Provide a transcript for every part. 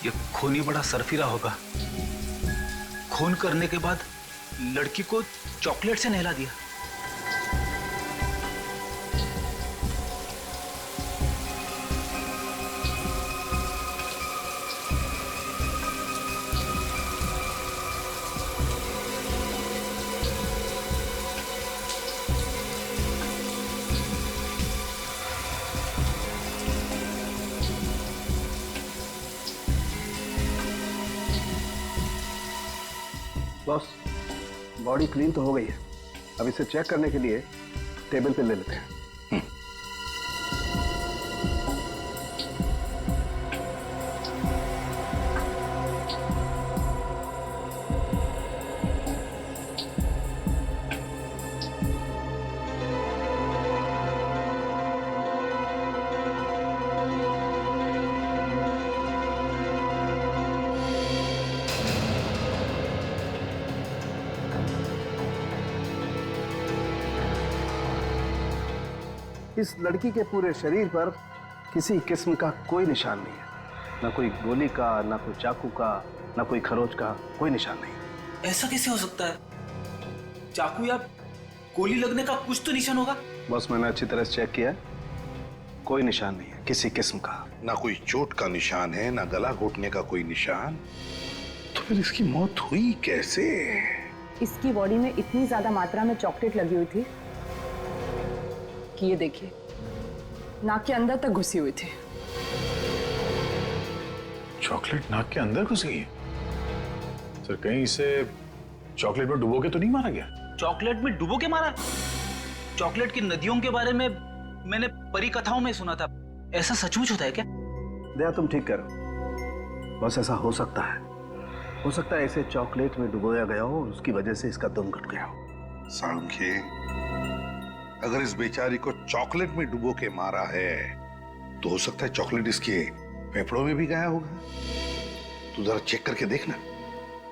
ये खून ही बड़ा सरफिरा होगा। खून करने के बाद लड़की को चॉकलेट से नहला दिया। बॉस, बॉडी क्लीन तो हो गई है। अब इसे चेक करने के लिए टेबल पे ले लेते हैं। इस लड़की के पूरे शरीर पर किसी किस्म का कोई निशान नहीं है। ना कोई गोली का, ना कोई चाकू का, ना कोई खरोच का, कोई निशान नहीं। ऐसा कैसे हो सकता है? चाकू या गोली लगने का कुछ तो निशान होगा। बस मैंने अच्छी तरह से चेक किया है, कोई निशान नहीं है किसी किस्म का। ना कोई चोट का निशान है, ना गला घोटने का कोई निशान। तो फिर इसकी मौत हुई कैसे? इसकी बॉडी में इतनी ज्यादा मात्रा में चॉकलेट लगी हुई थी कि ये देखिए, नाक के अंदर तक घुसी हुई थी। चॉकलेट नाक के अंदर घुस गई है? सर, कहीं इसे चॉकलेट में डुबो के तो नहीं मारा गया? चॉकलेट में डुबो के मारा? चॉकलेट की नदियों के बारे में मैंने परी कथाओं में सुना था। ऐसा सचमुच होता है क्या? दया, तुम ठीक करो। बस ऐसा हो सकता है। हो सकता है इसे चॉकलेट में डुबोया गया हो, उसकी वजह से इसका दम घुट गया हो। सालुंखे, अगर इस बेचारी को चॉकलेट में डुबो के मारा है तो हो सकता है चॉकलेट इसके फेफड़ों में भी गया होगा। तू जरा चेक करके देखना।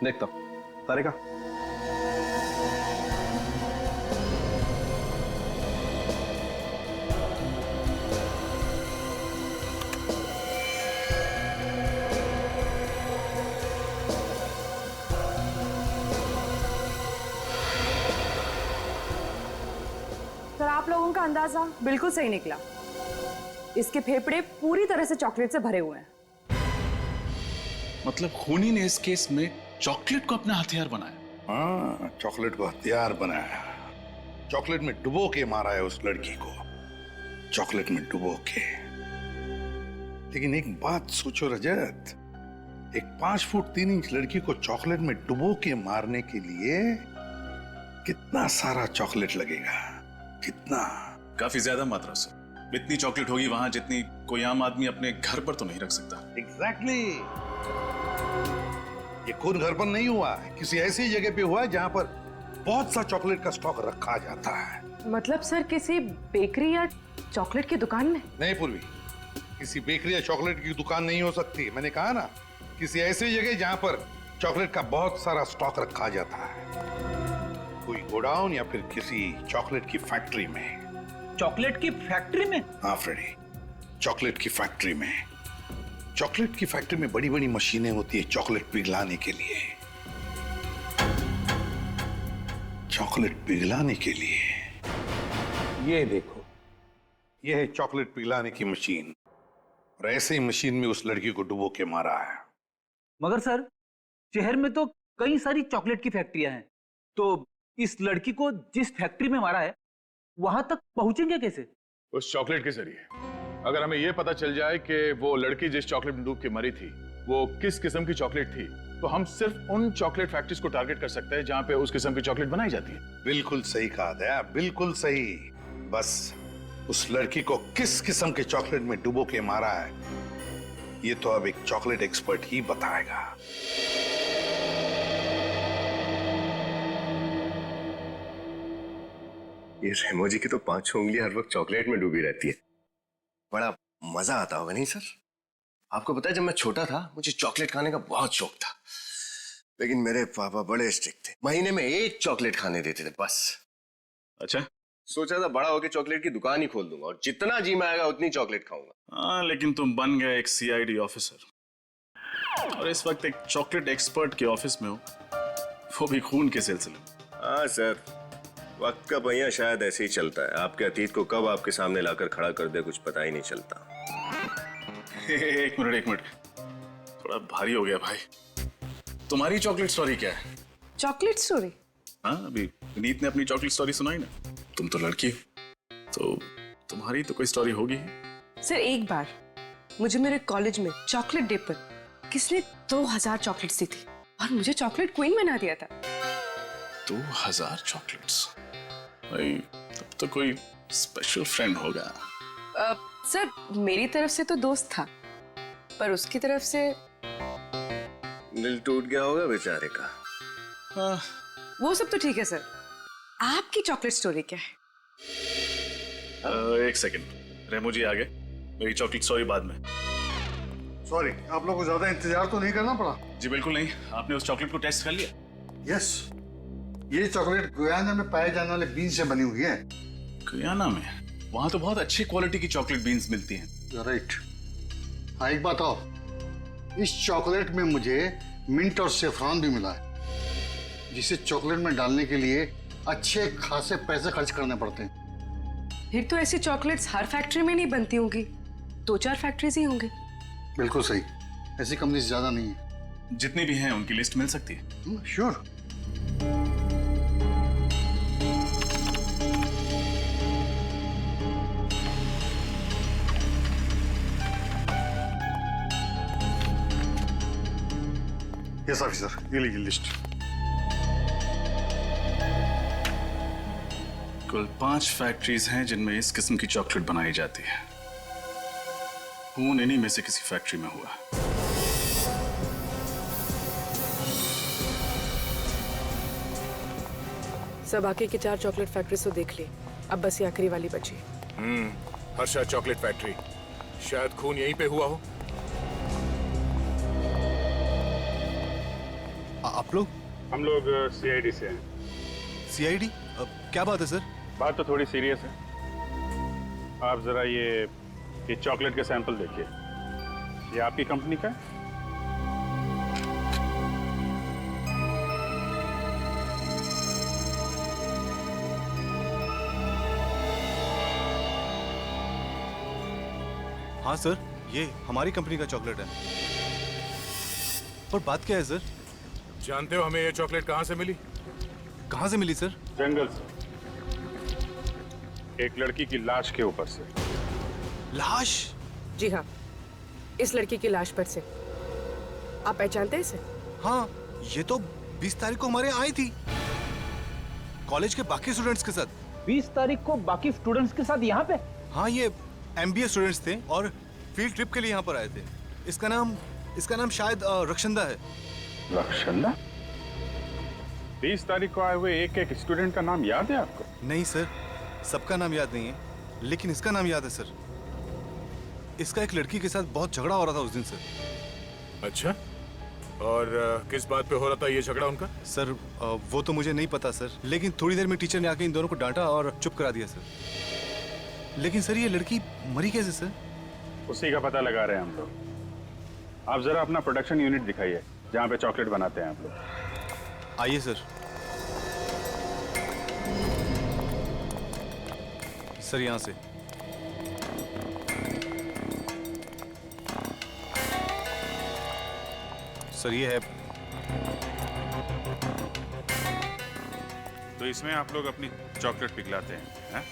देखता हूं। तारिका, सर, आप लोगों का अंदाजा बिल्कुल सही निकला। इसके फेफड़े पूरी तरह से चॉकलेट से भरे हुए हैं। मतलब खूनी ने इस केस में चॉकलेट को अपना हथियार बनाया। हाँ, चॉकलेट को हथियार बनाया। चॉकलेट में डुबो के मारा है उस लड़की को, चॉकलेट में डुबो के। लेकिन एक बात सोचो रजत, एक 5 फुट 3 इंच लड़की को चॉकलेट में डुबो के मारने के लिए कितना सारा चॉकलेट लगेगा? कितना? काफी ज्यादा मात्रा सर। इतनी चॉकलेट होगी वहां जितनी कोई आम आदमी अपने घर पर तो नहीं रख सकता। एग्जैक्टली। ये खून घर पर नहीं हुआ है, किसी ऐसी जगह पे हुआ है जहां पर बहुत सा चॉकलेट का स्टॉक रखा जाता है। मतलब सर, किसी बेकरी या चॉकलेट की दुकान में? नहीं पूर्वी, किसी बेकरी या चॉकलेट की दुकान नहीं हो सकती। मैंने कहा ना, किसी ऐसी जगह जहां पर चॉकलेट का बहुत सारा स्टॉक रखा जाता है। कोई गोडाउन या फिर किसी चॉकलेट की फैक्ट्री में। चॉकलेट की फैक्ट्री में? हाँ फ्रेडी, चॉकलेट की फैक्ट्री में। चॉकलेट की फैक्ट्री में बड़ी बड़ी मशीनें होती है चॉकलेट पिघलाने के लिए। चॉकलेट पिघलाने के लिए। ये देखो, ये है चॉकलेट पिघलाने की मशीन। और ऐसे ही मशीन में उस लड़की को डुबो के मारा है। मगर सर, शहर में तो कई सारी चॉकलेट की फैक्ट्रियां हैं, तो इस लड़की को जिस फैक्ट्री में मारा है वहां तक पहुंचेंगे कैसे? उस चॉकलेट के जरिए। अगर हमें यह पता चल जाए कि वो लड़की जिस चॉकलेट में डूब के मरी थी वो किस किस्म की चॉकलेट थी, तो हम सिर्फ उन चॉकलेट फैक्ट्रीज को टारगेट कर सकते हैं जहां पे उस किस्म की चॉकलेट बनाई जाती है। बिल्कुल सही कहा दया, बिल्कुल सही। बस उस लड़की को किस किस्म के चॉकलेट में डुबो के मारा है, ये तो अब एक चॉकलेट एक्सपर्ट ही बताएगा। ये रेमो जी की तो 5 उंगलियां हर वक्त चॉकलेट में डूबी रहती है। बड़ा मजा आता होगा नहीं सर? आपको पता है, जब मैं छोटा था मुझे चॉकलेट खाने का बहुत शौक था, लेकिन मेरे पापा बड़े स्ट्रिक्ट थे। महीने में 1 चॉकलेट खाने देते थे बस। अच्छा, सोचा था बड़ा होकर चॉकलेट की दुकान ही खोल दूंगा और जितना जी में आएगा उतनी चॉकलेट खाऊंगा। हाँ, लेकिन तुम बन गए एक CID ऑफिसर। और इस वक्त एक चॉकलेट एक्सपर्ट के ऑफिस में हूँ, वो भी खून के सिलसिले में। हाँ सर, वक्त का पहिया शायद ऐसे ही चलता है। आपके अतीत को कब आपके सामने लाकर खड़ा कर दे कुछ पता ही नहीं चलता। एक मिनट, थोड़ा भारी हो गया भाई। तुम्हारी चॉकलेट स्टोरी क्या है? Chocolate story? हाँ, अभी नीत ने अपनी चॉकलेट स्टोरी सुनाई ना। तुम तो लड़की हो, तो तुम्हारी तो कोई स्टोरी होगी। सर एक बार मुझे मेरे कॉलेज में चॉकलेट डे पर किसने 2000 चॉकलेट्स दी थी और मुझे चॉकलेट क्वीन बना दिया था। 2000 चॉकलेट्स? भाई तब तो कोई स्पेशल फ्रेंड होगा। सर मेरी तरफ से तो दोस्त था, पर उसकी तरफ से दिल टूट गया होगा बेचारे का। वो सब तो ठीक है सर, आपकी चॉकलेट स्टोरी क्या है? एक सेकंड, रेमो जी आ गए, मेरी चॉकलेट स्टोरी बाद में। सॉरी, आप लोगों को ज्यादा इंतजार तो नहीं करना पड़ा? जी बिल्कुल नहीं। आपने उस चॉकलेट को टेस्ट कर लिया? यस, ये चॉकलेट गुयाना में पाए जाने वाले बीन से बनी हुई है। गुयाना में? वहां तो बहुत अच्छी क्वालिटी की चॉकलेट बीन्स मिलती हैं। राइट। हाँ एक बात और, इस चॉकलेट में मुझे मिंट और सेफ्रॉन भी मिला है, जिसे चॉकलेट में डालने के लिए अच्छे खासे पैसे खर्च करने पड़ते हैं। फिर तो ऐसी चॉकलेट्स हर फैक्ट्री में नहीं बनती होंगी, 2-4 फैक्ट्रीज ही होंगी। बिल्कुल सही, ऐसी कंपनी ज्यादा नहीं है। जितनी भी हैं उनकी लिस्ट मिल सकती है? श्योर। यस ऑफिसर, ये लीजिए लिस्ट। कुल 5 फैक्ट्रीज हैं जिनमें इस किस्म की चॉकलेट बनाई जाती है। खून इन्हीं में से किसी फैक्ट्री में हुआ। सब बाकी की 4 चॉकलेट फैक्ट्रीज तो देख ली, अब बस ये आखिरी वाली बची। हर्षा चॉकलेट फैक्ट्री, शायद खून यहीं पे हुआ हो। आप लोग? हम लोग सीआईडी से हैं। सीआईडी? क्या बात है सर? बात तो थोड़ी सीरियस है। आप जरा ये चॉकलेट के सैंपल देखिए। ये आपकी कंपनी का है? हाँ सर, ये हमारी कंपनी का चॉकलेट है। पर बात क्या है सर? जानते हो हमें ये चॉकलेट कहाँ से मिली? कहाँ से मिली सर? जंगल से, एक लड़की की लाश के ऊपर से। लाश? जी हाँ, इस लड़की की लाश पर से। आप पहचानते हैं इसे? हाँ, ये तो 20 तारीख को हमारे यहाँ आई थी, कॉलेज के बाकी स्टूडेंट्स के साथ। 20 तारीख को बाकी स्टूडेंट्स के साथ यहाँ पे? हाँ, ये MBA स्टूडेंट्स थे और फील्ड ट्रिप के लिए यहाँ पर आए थे। इसका नाम शायद रक्षंदा है। रक्षंदा? 20 तारीख को आए हुए एक स्टूडेंट का नाम याद है आपको? नहीं सर, सबका नाम याद नहीं है, लेकिन इसका नाम याद है सर। इसका एक लड़की के साथ बहुत झगड़ा हो रहा था उस दिन सर। अच्छा, और किस बात पे हो रहा था ये झगड़ा उनका? सर वो तो मुझे नहीं पता सर, लेकिन थोड़ी देर में टीचर ने आके इन दोनों को डांटा और चुप करा दिया सर। लेकिन सर ये लड़की मरी कैसे सर? उसी का पता लगा रहे हैं हम लोग। आप जरा अपना प्रोडक्शन यूनिट दिखाइए जहाँ पे चॉकलेट बनाते हैं आप लोग। आइए सर। सर यहाँ से। सर ये है। तो इसमें आप लोग अपनी चॉकलेट पिघलाते हैं?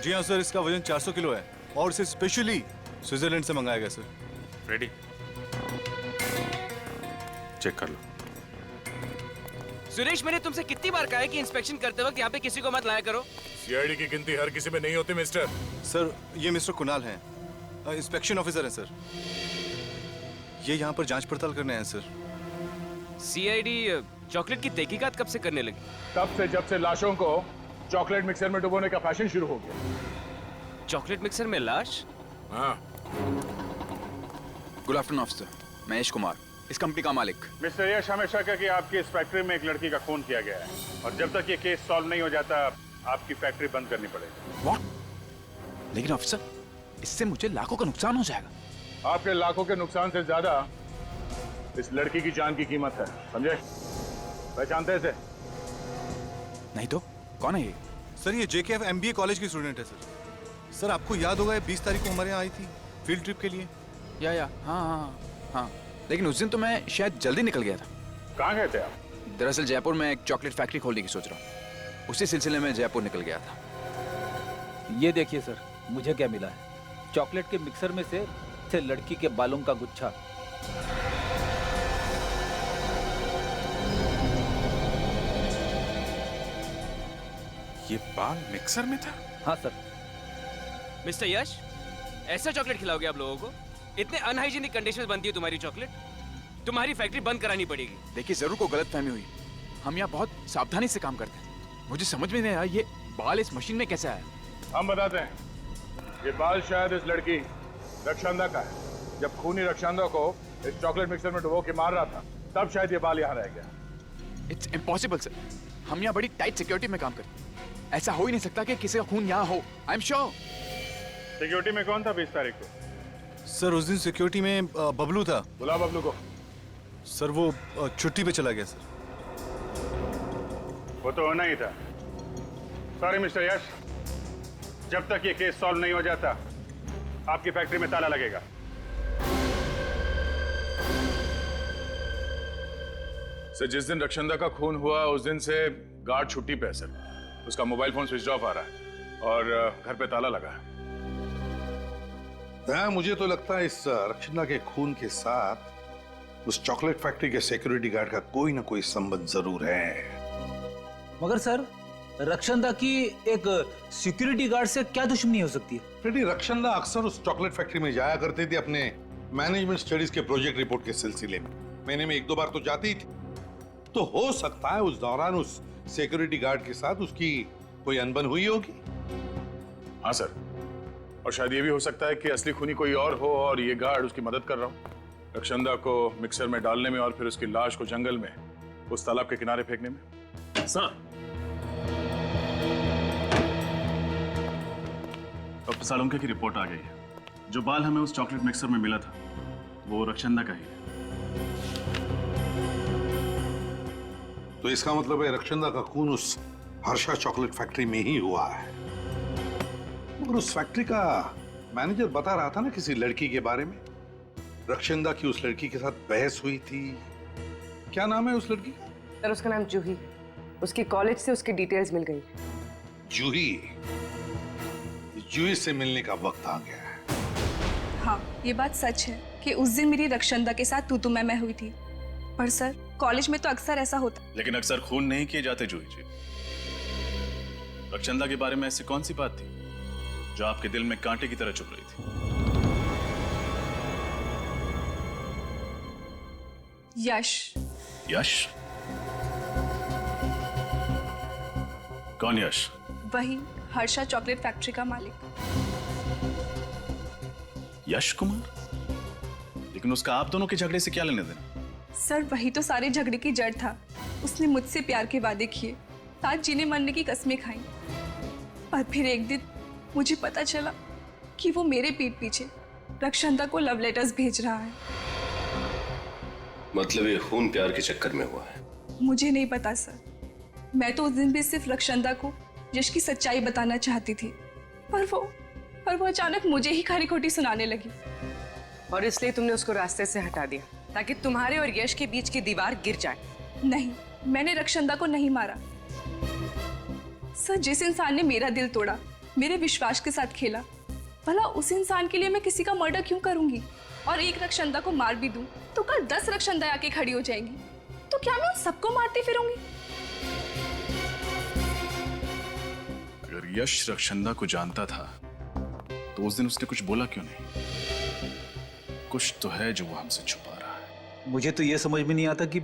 जी हाँ सर, इसका वजन 400 किलो है और इसे स्पेशली स्विट्जरलैंड से मंगाया गया सर। रेडी? चेक कर लो। सुरेश, मैंने तुमसे कितनी बार कहा है कि इंस्पेक्शन करते वक्त यहाँ पे किसी को मत लाया करो। सीआईडी की गिनती हर किसी में नहीं होती मिस्टर। सर ये मिस्टर कुणाल हैं, इंस्पेक्शन ऑफिसर हैं सर। ये यहाँ पर जांच पड़ताल करने आए हैं सर। सीआईडी चॉकलेट की तहकीकात कब से करने लगी? तब से जब से लाशों को चॉकलेट मिक्सर में डुबोने का फैशन शुरू हो गया। चॉकलेट मिक्सर में लाश? हाँ। Good afternoon officer, Mahesh Kumar, इस कंपनी का मालिक। मिस्टर यश, हमें शक है कि आपकी इस फैक्ट्री में एक लड़की का खून किया गया है और जब तक ये केस सॉल्व नहीं हो जाता आपकी फैक्ट्री बंद करनी पड़ेगी। व्हाट? लेकिन ऑफिसर, इससे मुझे लाखों का नुकसान हो जाएगा। आपके लाखों के नुकसान से ज्यादा इस लड़की की जान की कीमत है, समझे? पहचानते हैं इसे? नहीं तो कौन है ये? सर ये JKF MBA कॉलेज की स्टूडेंट है सर। सर आपको याद होगा ये 20 तारीख को हमारे यहाँ आई थी फील्ड ट्रिप के लिए। या हाँ। लेकिन उस दिन तो मैं शायद जल्दी निकल गया था। कहाँ गए थे आप? दरअसल जयपुर में एक चॉकलेट फैक्ट्री खोलने की सोच रहा हूँ। उसी सिलसिले में जयपुर निकल गया था। ये देखिए सर, मुझे क्या मिला है। चॉकलेट के मिक्सर में से लड़की के बालों का गुच्छा। ये बाल मिक्सर में था? हाँ सर। मिस्टर यश, ऐसा चॉकलेट खिलाओगे आप लोगों को? इतने अनहाइजीनिक कंडीशन में बनती है तुम्हारी चॉकलेट। तुम्हारी फैक्ट्री बंद करानी पड़ेगी। देखिए जरूर को गलतफहमी हुई। हम यहाँ बहुत सावधानी से काम करते हैं। मुझे समझ में नहीं आया ये बाल इस मशीन में कैसे आया। हम बताते हैं। ये बाल शायद इस लड़की रक्षांदा का है। जब खूनी रक्षांदा को इस चॉकलेट मिक्सर में डुबो के मार रहा था, तब शायद ये बाल यहाँ रह गया। It's impossible sir. हम यहाँ बड़ी टाइट सिक्योरिटी में काम करते हैं। ऐसा हो ही नहीं सकता कि किसी का खून यहाँ हो। I am sure. सिक्योरिटी में कौन था 20 तारीख को? सर उस दिन सिक्योरिटी में बबलू था। बुला बबलू को। सर वो छुट्टी पे चला गया सर। वो तो होना ही था। सॉरी मिस्टर यश, जब तक ये केस सॉल्व नहीं हो जाता, आपकी फैक्ट्री में ताला लगेगा। सर जिस दिन रक्षांदा का खून हुआ उस दिन से गार्ड छुट्टी पे है सर। उसका मोबाइल फोन स्विच ऑफ आ रहा है और घर पे ताला लगा है। हाँ, मुझे तो लगता है इस रक्षांदा के खून के साथ उस चॉकलेट फैक्ट्री के सिक्योरिटी गार्ड का कोई ना कोई संबंध जरूर है। मगर सर, रक्षांदा की एक सिक्योरिटी गार्ड से क्या दुश्मनी हो सकती है? फ्रेडी, रक्षांदा अक्सर उस चॉकलेट फैक्ट्री में जाया करते थे अपने मैनेजमेंट स्टडीज के प्रोजेक्ट रिपोर्ट के सिलसिले में। महीने में 1-2 बार तो जाती ही थी। तो हो सकता है उस दौरान उस सिक्योरिटी गार्ड के साथ उसकी कोई अनबन हुई होगी। हाँ सर, और शायद ये भी हो सकता है कि असली खूनी कोई और हो और ये गार्ड उसकी मदद कर रहा हो रक्षांदा को मिक्सर में डालने में और फिर उसकी लाश को जंगल में उस तालाब के किनारे फेंकने में। सर, डॉक्टर सालुंके की रिपोर्ट आ गई है। जो बाल हमें उस चॉकलेट मिक्सर में मिला था वो रक्षांदा का ही है। तो इसका मतलब है रक्षांदा का खून उस हर्षा चॉकलेट फैक्ट्री में ही हुआ है। मगर उस फैक्ट्री का मैनेजर बता रहा था ना किसी लड़की के बारे में। रक्षांदा की उस लड़की के साथ बहस हुई थी। क्या नाम है उस लड़की का? सर उसका नाम जूही। उसके कॉलेज से उसकी डिटेल्स मिल गई। जूही? जूही से मिलने का वक्त आ गया है। हाँ, ये बात सच है कि उस दिन मेरी रक्षांदा के साथ तू मैं हुई थी। पर सर, कॉलेज में तो अक्सर ऐसा होता। लेकिन अक्सर खून नहीं किए जाते जूही जी। रक्षांदा के बारे में ऐसी कौन सी बात थी जो आपके दिल में कांटे की तरह चुभ रही थी? यश। यश? कौन यश? वही हर्षा चॉकलेट फैक्ट्री का मालिक। यश कुमार? लेकिन उसका आप दोनों के झगड़े से क्या लेने देना? सर वही तो सारे झगड़े की जड़ था। उसने मुझसे प्यार के वादे किए, साथ जीने मरने की कस्में खाई। पर फिर एक दिन मुझे पता चला कि वो मेरे पीठ पीछे रक्षांदा को लव लेटर्स भेज रहा है। मतलब ये खून प्यार के चक्कर में हुआ है? मुझे नहीं पता सर। मैं तो उस दिन भी सिर्फ रक्षांदा को यश की सच्चाई बताना चाहती थी, पर वो अचानक मुझे ही खरी खोटी सुनाने लगी। और इसलिए तुमने उसको रास्ते से हटा दिया ताकि तुम्हारे और यश के बीच की दीवार गिर जाए। नहीं, मैंने रक्षांदा को नहीं मारा। सर जिस इंसान ने मेरा दिल तोड़ा, मेरे विश्वास के साथ खेला, भला उस इंसान के लिए मैं किसी का मर्डर क्यों करूंगी? और एक रक्षांदा को मार भी दूं तो कल 10 रक्षांदा आके खड़ी हो जाएंगी। तो क्या मैं उन सबको मारती फिरूंगी? अगर यश रक्षांदा को जानता था तो उस दिन उसने कुछ बोला क्यों नहीं? कुछ तो है जो वो हमसे छुपा रहा है। मुझे तो यह समझ में नहीं आता कि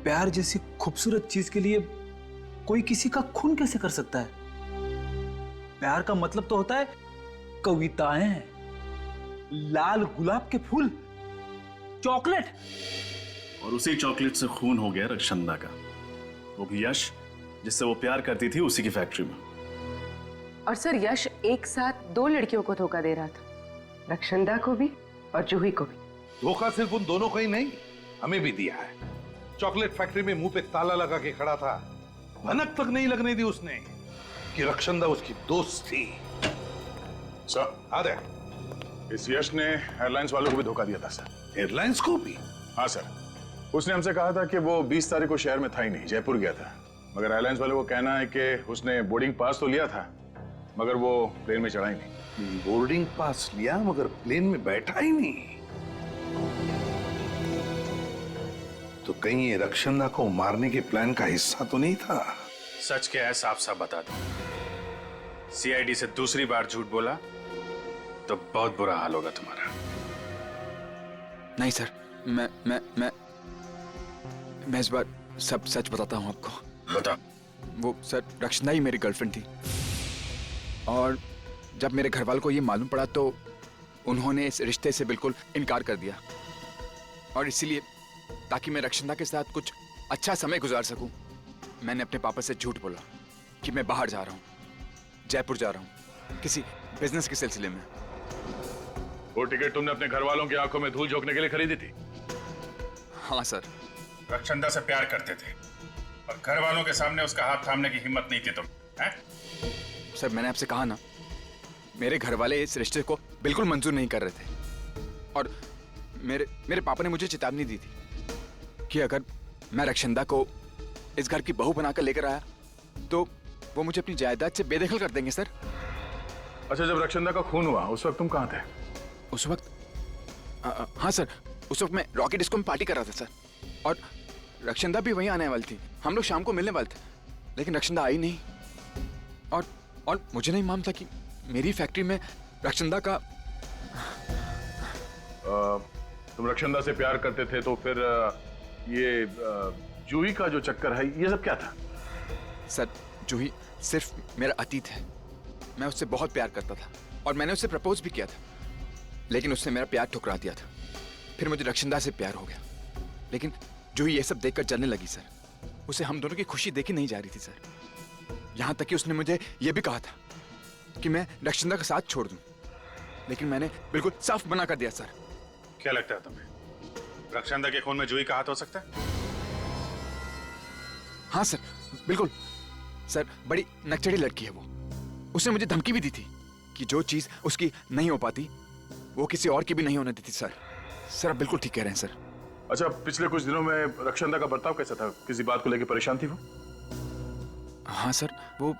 प्यार जैसी खूबसूरत चीज के लिए कोई किसी का खून कैसे कर सकता है। प्यार का मतलब तो होता है कविताएं, लाल गुलाब के फूल, चॉकलेट। और उसी चॉकलेट से खून हो गया रक्षांदा का, वो भी यश जिससे वो प्यार करती थी उसी की फैक्ट्री में। और सर यश एक साथ 2 लड़कियों को धोखा दे रहा था, रक्षांदा को भी और जूही को भी। धोखा सिर्फ उन दोनों का ही नहीं, हमें भी दिया है। चॉकलेट फैक्ट्री में मुंह पे ताला लगा के खड़ा था, भनक तक नहीं लगने दी उसने कि रक्षंदा उसकी दोस्त थी। सर, आदे, इस यश ने एयरलाइंस वालों को भी धोखा दिया था सर। एयरलाइंस को भी? हाँ सर, उसने हमसे कहा था कि वो 20 तारीख को शहर में था ही नहीं, जयपुर गया था। मगर एयरलाइंस वालों को कहना है कि उसने बोर्डिंग पास तो लिया था, मगर वो प्लेन में चढ़ा ही नहीं। बोर्डिंग पास लिया मगर प्लेन में बैठा ही नहीं। तो कहीं ये रक्षंदा को मारने के प्लान का हिस्सा तो नहीं था? सच क्या है साफ साफ बता दो। सीआईडी से दूसरी बार झूठ बोला तो बहुत बुरा हाल होगा तुम्हारा। नहीं सर, मैं इस बार सब सच बताता हूँ आपको। बता। वो सर, रक्षंदा ही मेरी गर्लफ्रेंड थी, और जब मेरे घर वालों को ये मालूम पड़ा तो उन्होंने इस रिश्ते से बिल्कुल इनकार कर दिया। और इसीलिए ताकि मैं रक्षंदा के साथ कुछ अच्छा समय गुजार सकूं, मैंने अपने पापा से झूठ बोला कि मैं बाहर जा रहा हूँ, जयपुर जा रहा हूँ किसी बिजनेस के सिलसिले में। वो टिकट तुमने अपने घर वालों की आंखों में धूल झोंकने के लिए खरीदी थी? हाँ सर। रक्षंदा से प्यार करते थे और घर वालों के सामने उसका हाथ थामने की हिम्मत नहीं थी तुम, हैं? सर, मैंने आपसे कहा ना, मेरे घर वाले इस रिश्ते को बिल्कुल मंजूर नहीं कर रहे थे, और मेरे पापा ने मुझे चेतावनी दी थी कि अगर मैं रक्षंदा को इस घर की बहू बनाकर लेकर आया तो वो मुझे अपनी जायदाद से बेदखल कर देंगे सर। अच्छा, जब रक्षंदा का खून हुआ उस वक्त तुम कहाँ थे? उस वक्त हाँ सर, उस वक्त मैं रॉकी डिस्को में पार्टी कर रहा था सर, और रक्षंदा भी वहीं आने वाली थी। हम लोग शाम को मिलने वाले थे, लेकिन रक्षंदा आई नहीं, और मुझे नहीं मालूम था कि मेरी फैक्ट्री में रक्षंदा का। तुम रक्षंदा से प्यार करते थे तो फिर ये जूही का जो चक्कर है ये सब क्या था? सर, जूही सिर्फ मेरा अतीत है। मैं उससे बहुत प्यार करता था और मैंने उससे प्रपोज भी किया था, लेकिन उसने मेरा प्यार ठुकरा दिया था। फिर मुझे रक्षंदा से प्यार हो गया, लेकिन जूही ये सब देखकर जलने लगी सर। उसे हम दोनों की खुशी देखी नहीं जा रही थी सर। यहाँ तक कि उसने मुझे ये भी कहा था कि मैं रक्षंदा का साथ छोड़ दूं, लेकिन मैंने बिल्कुल साफ मना कर दिया सर। क्या लगता है तुम्हें रक्षंदा के खून में जूही का हाथ हो सकता है? हाँ सर, बिल्कुल सर। बड़ी नकचड़ी लड़की है वो। उसने मुझे धमकी भी दी थी कि जो चीज उसकी नहीं हो पाती वो किसी और की भी नहीं होने देती सर। सर, आप बिल्कुल ठीक कह रहे हैं सर। अच्छा, पिछले कुछ दिनों में रक्षंदा का बर्ताव कैसा था? किसी बात को लेकर परेशान थी वो? हाँ सर, वो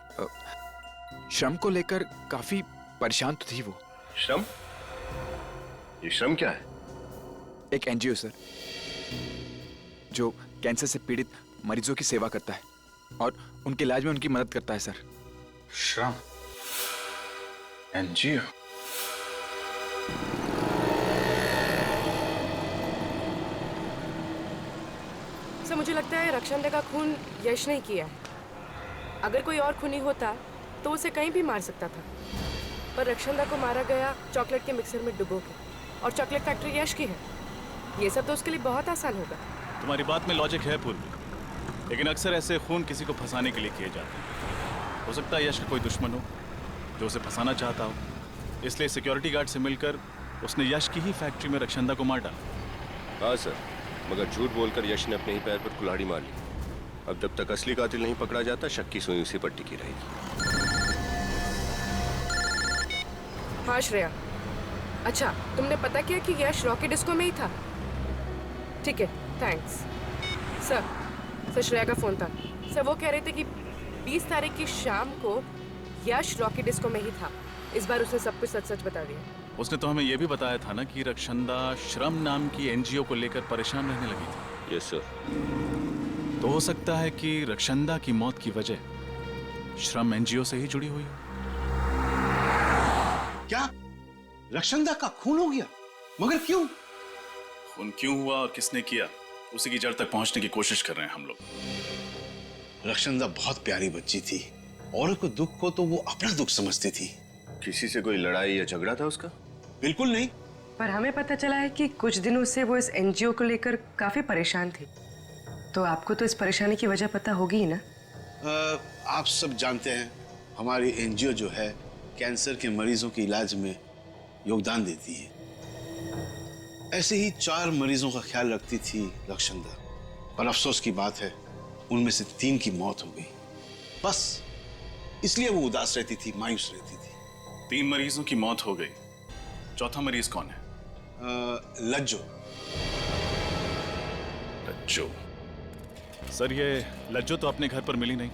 श्रम को लेकर काफी परेशान तो थी वो। श्रम? ये श्रम क्या है? एक एनजीओ सर, जो कैंसर से पीड़ित मरीजों की सेवा करता है और उनके इलाज में उनकी मदद करता है सर। श्रम एनजीओ? सर, मुझे लगता है रक्षंदा का खून यश ने किया है। अगर कोई और खूनी होता तो उसे कहीं भी मार सकता था, पर रक्षंदा को मारा गया चॉकलेट के मिक्सर में डुबो के, और चॉकलेट फैक्ट्री यश की है। ये सब तो उसके लिए बहुत आसान होगा। तुम्हारी बात में लॉजिक है पूर्वी, लेकिन अक्सर ऐसे खून किसी को फंसाने के लिए किए जाते हैं। हो सकता है यश का कोई दुश्मन हो जो उसे फंसाना चाहता हो, इसलिए सिक्योरिटी गार्ड से मिलकर उसने यश की ही फैक्ट्री में रक्षंदा को मार डाला। हाँ सर, मगर झूठ बोलकर यश ने अपने ही पैर पर कुल्हाड़ी मार ली। अब जब तक असली कातिल नहीं पकड़ा जाता, शक की सुई उसी पर टिकी रहेगी। हाँ श्रेया, अच्छा तुमने पता किया कि यश रॉकी डिस्को में ही था? ठीक है, थैंक्स। सर, श्रेया का फोन था। सर, वो कह रहे थे कि 20 तारीख की शाम को यश रॉकी डिस्को में ही था। इस बार उसने सब कुछ सच सच बता दिया। उसने तो हमें यह भी बताया था ना कि रक्षंदा श्रम नाम की एनजीओ को लेकर परेशान रहने लगी थी। Yes sir. तो हो सकता है कि रक्षंदा की मौत की वजह श्रम एनजीओ से ही जुड़ी हुई हो। क्या रक्षंदा का खून हो गया? मगर क्यों? खून क्यों हुआ और किसने किया, उसी की जड़ तक पहुंचने की कोशिश कर रहे हैं हम लोग। रक्षंदा बहुत प्यारी बच्ची थी, औरों को दुख को तो वो अपना दुख समझती थी। किसी से कोई लड़ाई या झगड़ा था उसका? बिल्कुल नहीं। पर हमें पता चला है कि कुछ दिनों से वो इस एनजीओ को लेकर काफी परेशान थी। तो आपको तो इस परेशानी की वजह पता होगी ही ना? आप सब जानते हैं हमारी एनजीओ जो है कैंसर के मरीजों के इलाज में योगदान देती है। ऐसे ही 4 मरीजों का ख्याल रखती थी लक्षंदा, पर अफसोस की बात है उनमें से 3 की मौत हो गई। बस इसलिए वो उदास रहती थी, मायूस रहती थी। 3 मरीजों की मौत हो गई, चौथा मरीज कौन है? लज्जो। लज्जो? सर ये लज्जो तो अपने घर पर मिली नहीं।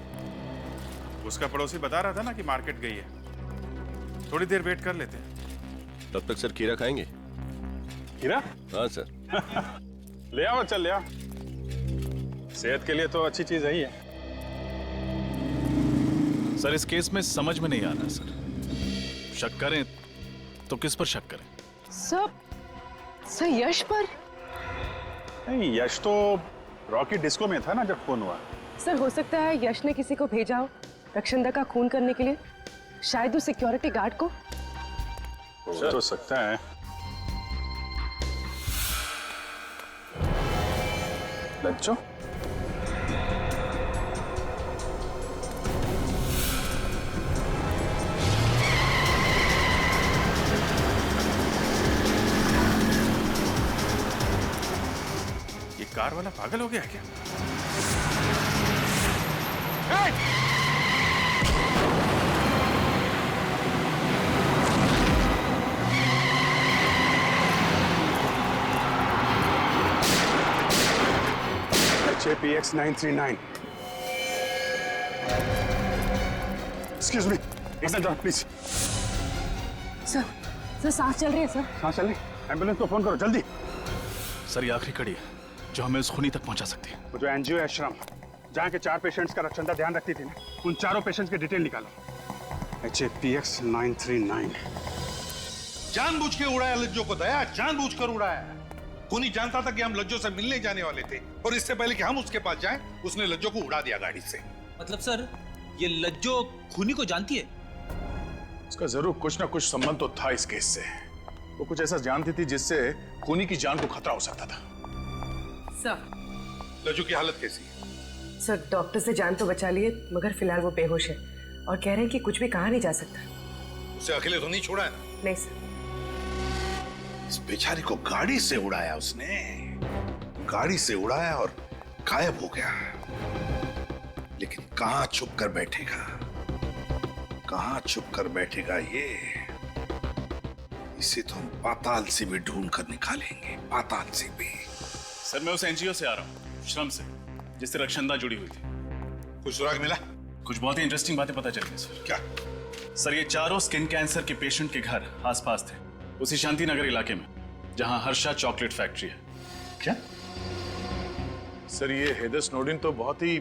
उसका पड़ोसी बता रहा था ना कि मार्केट गई है। थोड़ी देर वेट कर लेते हैं। तब तक सर खीरा खाएंगे? खीरा? हाँ सर। ले आओ, चल ले आओ। सेहत के लिए तो अच्छी चीज है ही है। सर इस केस में समझ में नहीं आ रहा सर, शक करें तो किस पर शक करें? सर यश पर? नहीं, यश तो रॉकी डिस्को में था ना जब फोन हुआ। सर हो सकता है यश ने किसी को भेजा हो रक्षंदा का खून करने के लिए, शायद उस सिक्योरिटी गार्ड को। हो सकता है। लज्जो? ये कार वाला पागल हो गया क्या? HAPX 939. Excuse me. Please. Sir सांस चल रही है सर। सांस चल रही? एम्बुलेंस को फोन करो जल्दी। सर ये आखिरी कड़ी है जो हमें उस खूनी तक पहुंचा सकती है। वो जो एनजीओ आश्रम जहाँ के 4 पेशेंट्स का रक्षंदा ध्यान रखती थी ना, उन 4 पेशेंट्स की डिटेल निकालो। HAPX 939। जानबूझ के उड़ाया लज्जो को दया, जानबूझ कर उड़ाया। खूनी जानता था कि हम लज्जो से मिलने जाने वाले थे और इससे पहले कि हम उसके पास जाएं, उसने लज्जो को उड़ा दिया गाड़ी से। मतलब सर ये लज्जो खूनी को जानती है? उसका जरूर कुछ ना कुछ संबंध तो था इस केस से। वो कुछ ऐसा जानती थी जिससे खूनी की जान को खतरा हो सकता था। सर लज्जो की हालत कैसी है? सर डॉक्टर से जान तो बचा लिए, मगर फिलहाल वो बेहोश है और कह रहे हैं कि कुछ भी कहा नहीं जा सकता। उसे अकेले तो नहीं छोड़ा है ना? नहीं सर। इस बेचारी को गाड़ी से उड़ाया उसने, गाड़ी से उड़ाया और गायब हो गया। लेकिन कहां छुप कर बैठेगा, कहां छुप कर बैठेगा ये? इसे तो हम पाताल से भी ढूंढ कर निकालेंगे, पाताल से भी। सर मैं उस एनजीओ से आ रहा हूँ, श्रम से, जिससे रक्षंदा जुड़ी हुई थी। कुछ सुराग मिला? कुछ बहुत ही इंटरेस्टिंग बातें पता चली सर। क्या? सर ये चारों स्किन कैंसर के पेशेंट के घर आसपास थे, उसी शांति नगर इलाके में जहां हर्षा चॉकलेट फैक्ट्री है। क्या? सर ये हेदर स्नोडेन तो बहुत ही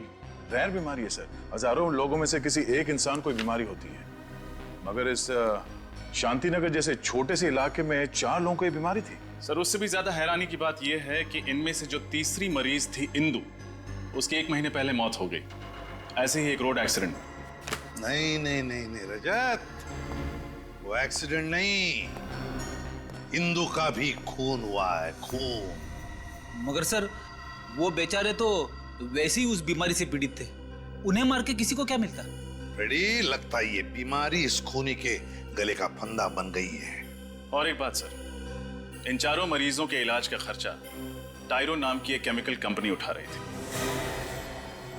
रैर बीमारी है सर। हजारों लोगों में से किसी एक इंसान को बीमारी होती है, मगर इस शांति नगर जैसे छोटे से इलाके में 4 लोगों को ये बीमारी थी। सर उससे भी ज्यादा हैरानी की बात यह है कि इनमें से जो तीसरी मरीज थी इंदु, उसकी 1 महीने पहले मौत हो गई, ऐसे ही एक रोड एक्सीडेंट में। नहीं नहीं नहीं नहीं रजत, वो एक्सीडेंट नहीं, इंदु का भी खून हुआ है, खून। मगर सर वो बेचारे तो वैसे ही उस बीमारी से पीड़ित थे, उन्हें मार के किसी को क्या मिलता? रेडी, लगता है ये बीमारी इस खूनी के गले का फंदा बन गई है। और एक बात सर, इन चारों मरीजों के इलाज का खर्चा टायरो नाम की एक केमिकल कंपनी उठा रही थी।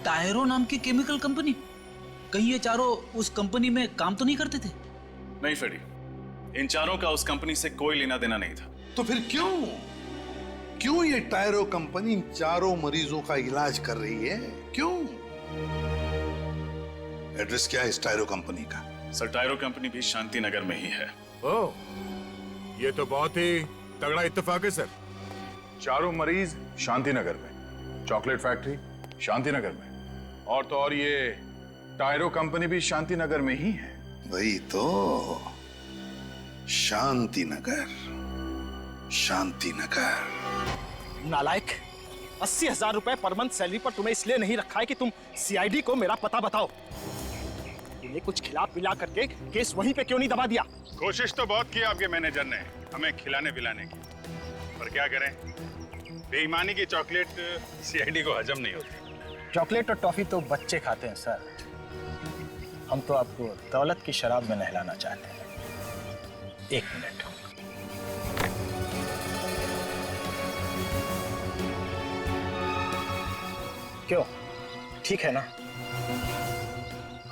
टायरो नाम की केमिकल कंपनी? कहीं ये चारों उस कंपनी में काम तो नहीं करते थे? नहीं फेडी, इन चारों का उस कंपनी से कोई लेना देना नहीं था। तो फिर क्यों ये टायरो कंपनी इन चारों मरीजों का इलाज कर रही है? क्यों? एड्रेस क्या है इस टायरो कंपनी का? सर टायरो कंपनी भी शांति नगर में ही है। ओह, ये तो बहुत ही तगड़ा इत्तेफाक है सर। चारों मरीज शांति नगर में, चॉकलेट फैक्ट्री शांति नगर में, और तो और ये टायरो कंपनी भी शांति नगर में ही है। वही तो, शांति नगर, शांति नगर। नालायक, 80,000 रुपए पर मंथ सैलरी पर तुम्हें इसलिए नहीं रखा है कि तुम सीआईडी को मेरा पता बताओ। इन्हें कुछ खिला पिला करके केस वहीं पे क्यों नहीं दबा दिया? कोशिश तो बहुत की आपके मैनेजर ने हमें खिलाने पिलाने की, पर क्या करें, बेईमानी की चॉकलेट सीआईडी को हजम नहीं होती। चॉकलेट और टॉफी तो बच्चे खाते हैं सर, हम तो आपको दौलत की शराब में नहलाना चाहते हैं। 1 मिनट। क्यों, ठीक है ना?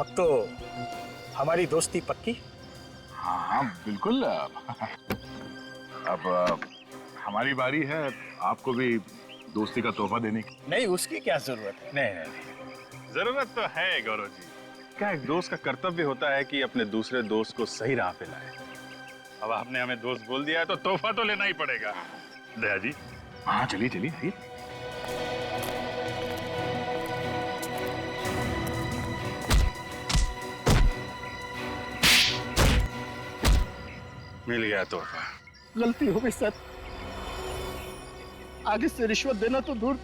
अब तो हमारी दोस्ती पक्की। हाँ बिल्कुल। अब हमारी बारी है आपको भी दोस्ती का तोहफा देने की। नहीं, उसकी क्या जरूरत है? नहीं नहीं, जरूरत तो है गौरव जी। क्या एक दोस्त का कर्तव्य होता है कि अपने दूसरे दोस्त को सही राह पे लाए। अब आपने हमें दोस्त बोल दिया है तो तोहफा तो लेना ही पड़ेगा। दया जी। हाँ चलिए चलिए आइए। मिल गया तोहफा। गलती हो गई सर। आगे से रिश्वत देना तो दूर,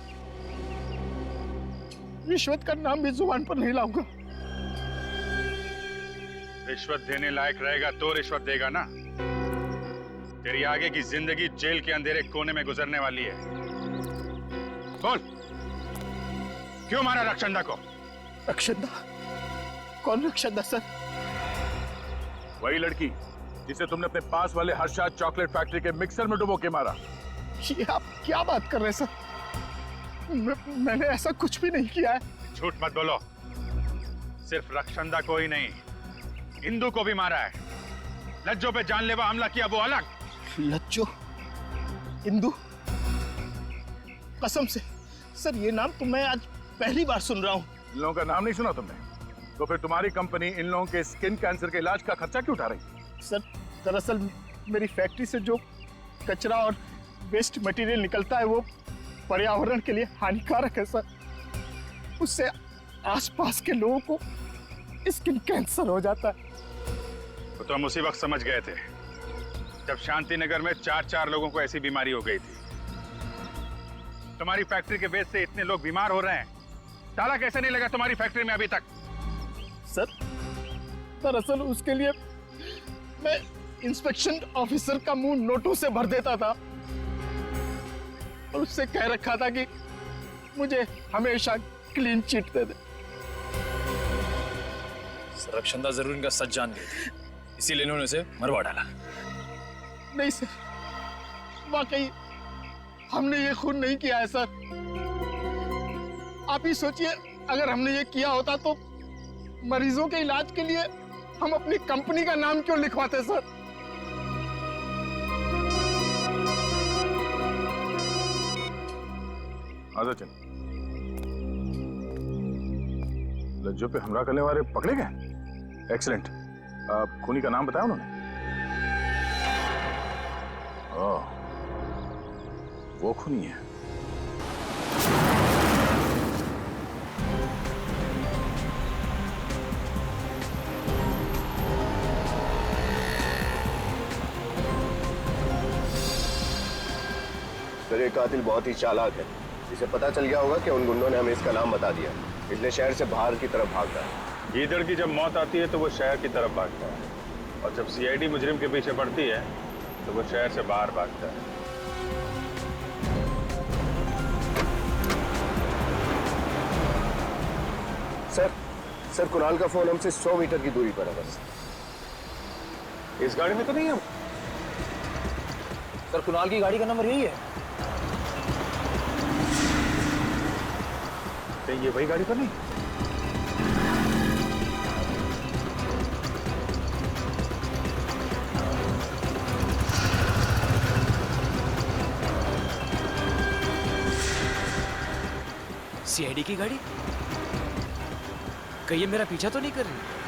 रिश्वत का नाम भी जुबान पर नहीं लाऊंगा। रिश्वत देने लायक रहेगा तो रिश्वत देगा ना। तेरी आगे की जिंदगी जेल के अंधेरे कोने में गुजरने वाली है। बोल, क्यों मारा रक्षंदा को? रक्षंदा? कौन रक्षंदा सर? वही लड़की जिसे तुमने अपने पास वाले हर्षाद चॉकलेट फैक्ट्री के मिक्सर में डुबो के मारा। ये आप क्या बात कर रहे हैं सर? मैंने ऐसा कुछ भी नहीं किया है। झूठ मत बोलो। सिर्फ रक्षंदा को ही नहीं, इंदु को भी मारा है। लज्जो पे जानलेवा हमला किया वो अलग। लज्जो? इंदु? कसम से सर, ये नाम तो मैं आज पहली बार सुन रहा हूँ। इन लोगों का नाम नहीं सुना तुमने? तो फिर तुम्हारी कंपनी इन लोगों के स्किन कैंसर के इलाज का खर्चा क्यों उठा रही? सर, दरअसल मेरी फैक्ट्री से जो कचरा और वेस्ट मटेरियल निकलता है वो पर्यावरण के लिए हानिकारक है सर। उससे आसपास के लोगों को स्किन कैंसर हो जाता है। तो हम उसी वक्त समझ गए थे जब शांति नगर में 4 लोगों को ऐसी बीमारी हो गई थी। तुम्हारी फैक्ट्री के वेस्ट से इतने लोग बीमार हो रहे हैं, ताला कैसे नहीं लगा तुम्हारी फैक्ट्री में अभी तक? सर, दरअसल उसके लिए मैं इंस्पेक्शन ऑफिसर का मुंह नोटों से भर देता था और उससे कह रखा था कि मुझे हमेशा क्लीन चिट दे दे। सर, रक्षंदा जरूर इनका सच जान गई थी, इसीलिए इन्होंने उसे मरवा डाला। नहीं सर, वाकई हमने ये खून नहीं किया है सर। आप ही सोचिए, अगर हमने ये किया होता तो मरीजों के इलाज के लिए हम अपनी कंपनी का नाम क्यों लिखवाते सर? आजा चल। लज्जो पे हमला करने वाले पकड़े गए? एक्सीलेंट। खूनी का नाम बताया उन्होंने? ओह, वो खूनी है। सर, ये कातिल बहुत ही चालाक है। इसे पता चल गया होगा कि उन गुंडों ने हमें इसका नाम बता दिया, इसलिए शहर से बाहर की तरफ भागता है। गीदड़ की जब मौत आती है तो वो शहर की तरफ भागता है, और जब सीआईडी मुजरिम के पीछे पड़ती है तो वो शहर से बाहर भागता है। सर, कुणाल का फोन हमसे 100 मीटर की दूरी पर है बस। इस गाड़ी में तो नहीं है? सर, कुणाल की गाड़ी का नंबर यही है। ये वही गाड़ी पर नहीं? सीआईडी की गाड़ी? कहीं ये मेरा पीछा तो नहीं कर रही?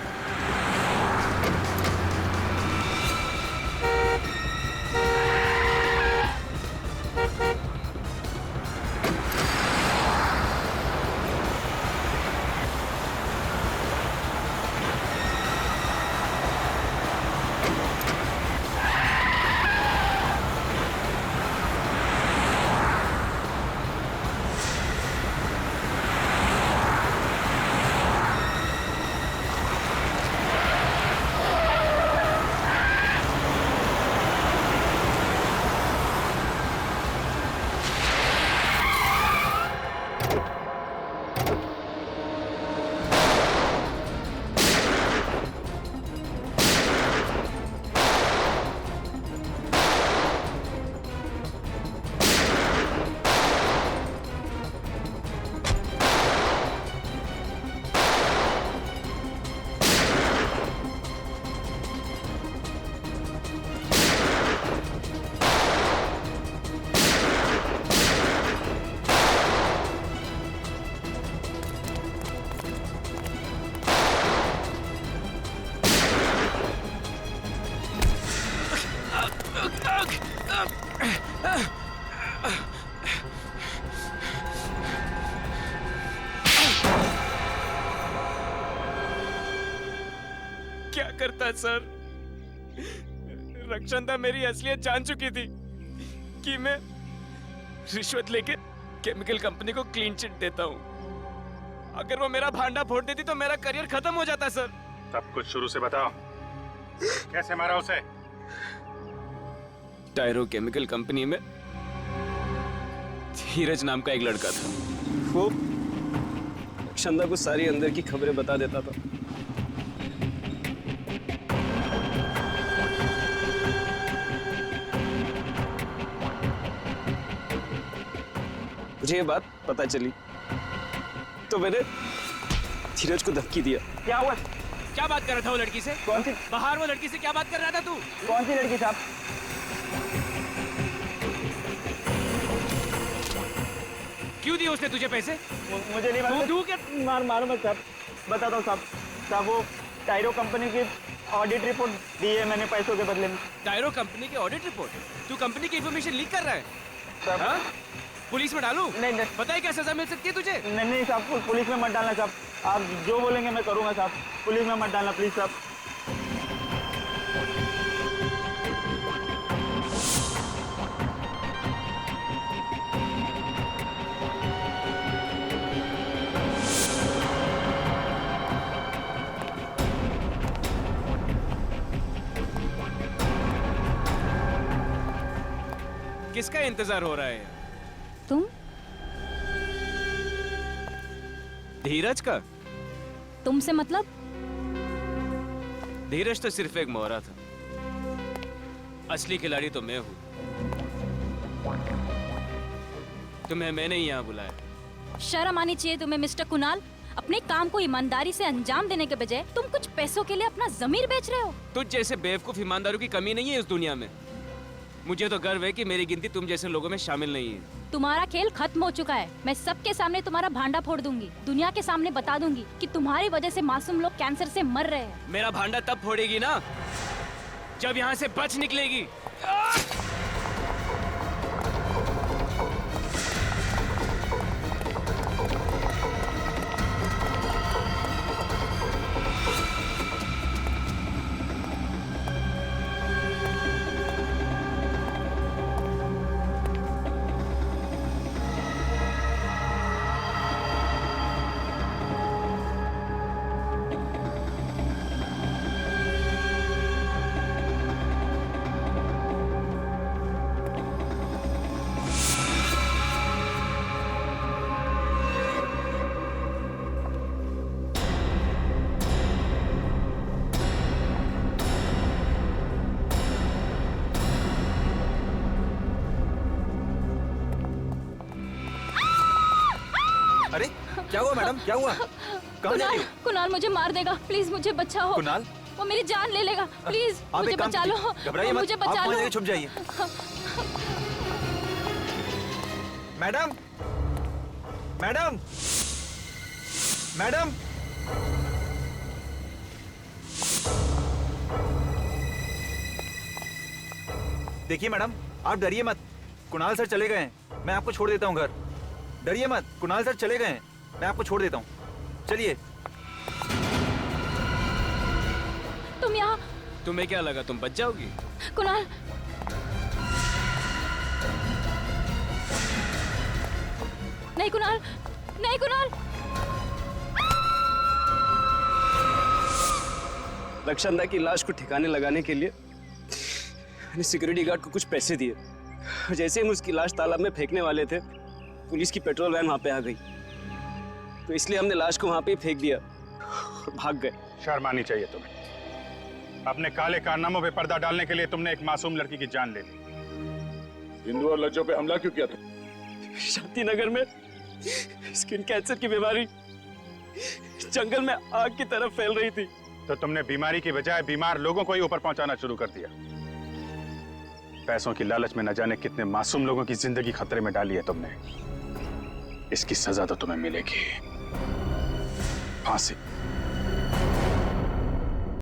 करता सर। रक्षंदा मेरी असलियत जान चुकी थी कि मैं रिश्वत लेके केमिकल कंपनी को क्लीन चिट देता हूँ। अगर वो मेरा भांडा फोड़ देती तो मेरा करियर खत्म हो जाता सर। सब कुछ शुरू से बताओ, कैसे मारा उसे? टायरो केमिकल कंपनी में धीरज नाम का एक लड़का था। वो रक्षंदा को सारी अंदर की खबरें बता देता था। मुझे ये बात पता चली तो मैंने धीरज को धमकी दिया। क्या हुआ? क्या बात कर रहा था वो लड़की से? कौन सी? बाहर वो लड़की से क्या बात कर रहा था तू? कौन सी लड़की साहब? क्यों दिए उसने तुझे पैसे? मुझे नहीं मालूम। तू क्या मारो मत साहब, बताता हूँ साहब। साहब वो टायरो कंपनी की ऑडिट रिपोर्ट दी है मैंने पैसों के बदले में। टायरो कंपनी की ऑडिट रिपोर्ट? तू कंपनी की इंफॉर्मेशन लीक कर रहा है? हाँ? पुलिस में डालूं? नहीं, पता है क्या सजा मिल सकती है तुझे? नहीं साहब, पुलिस में मत डालना साहब। आप जो बोलेंगे मैं करूंगा साहब, पुलिस में मत डालना प्लीज साहब। किसका इंतजार हो रहा है? तुम? धीरज का? तुमसे मतलब? धीरज तो सिर्फ एक मोहरा था, असली खिलाड़ी तो मैं हूं। तुम्हें मैंने ही यहाँ बुलाया। शर्म आनी चाहिए तुम्हें मिस्टर कुणाल। अपने काम को ईमानदारी से अंजाम देने के बजाय तुम कुछ पैसों के लिए अपना जमीर बेच रहे हो। तुझ जैसे बेवकूफ ईमानदारों की कमी नहीं है इस दुनिया में। मुझे तो गर्व है कि मेरी गिनती तुम जैसे लोगों में शामिल नहीं है। तुम्हारा खेल खत्म हो चुका है। मैं सबके सामने तुम्हारा भांडा फोड़ दूंगी। दुनिया के सामने बता दूंगी कि तुम्हारी वजह से मासूम लोग कैंसर से मर रहे हैं। मेरा भांडा तब फोड़ेगी ना जब यहाँ से बच निकलेगी। अरे क्या हुआ मैडम, क्या हुआ? कहाँ जा रही हो? कुणाल मुझे मार देगा, प्लीज मुझे बचाओ। कुणाल? वो मेरी जान ले लेगा, प्लीज मुझे बचा लो। घबराइए मत, मुझे बचा आप लो। वहाँ जाके छुप जाइए। Madam, madam, madam. देखिए मैडम, आप डरिए मत। कुणाल सर चले गए हैं, मैं आपको छोड़ देता हूँ घर। डरिए मत, कुणाल सर चले गए हैं, मैं आपको छोड़ देता हूँ। चलिए। तुम यहाँ? तुम्हें क्या लगा तुम बच जाओगी? कुणाल, नहीं कुणाल, नहीं कुणाल। रक्षंदा की लाश को ठिकाने लगाने के लिए मैंने सिक्योरिटी गार्ड को कुछ पैसे दिए। जैसे हम उसकी लाश तालाब में फेंकने वाले थे, पुलिस की पेट्रोल वैन वहां पे आ गई, तो इसलिए हमने लाश को वहां पे फेंक दिया और भाग गए। शर्म आनी चाहिए तुम्हें। अपने काले कारनामों पे पर्दा डालने के लिए तुमने एक मासूम लड़की की जान ले ली। हिंदू और लज्जों पे हमला क्यों किया था? शांति नगर में स्किन कैंसर की बीमारी जंगल में आग की तरफ फैल रही थी, तो तुमने बीमारी की बजाय बीमार लोगों को ही ऊपर पहुंचाना शुरू कर दिया। पैसों की लालच में न जाने कितने मासूम लोगों की जिंदगी खतरे में डाली है तुमने। इसकी सजा तो तुम्हें मिलेगी, फांसी।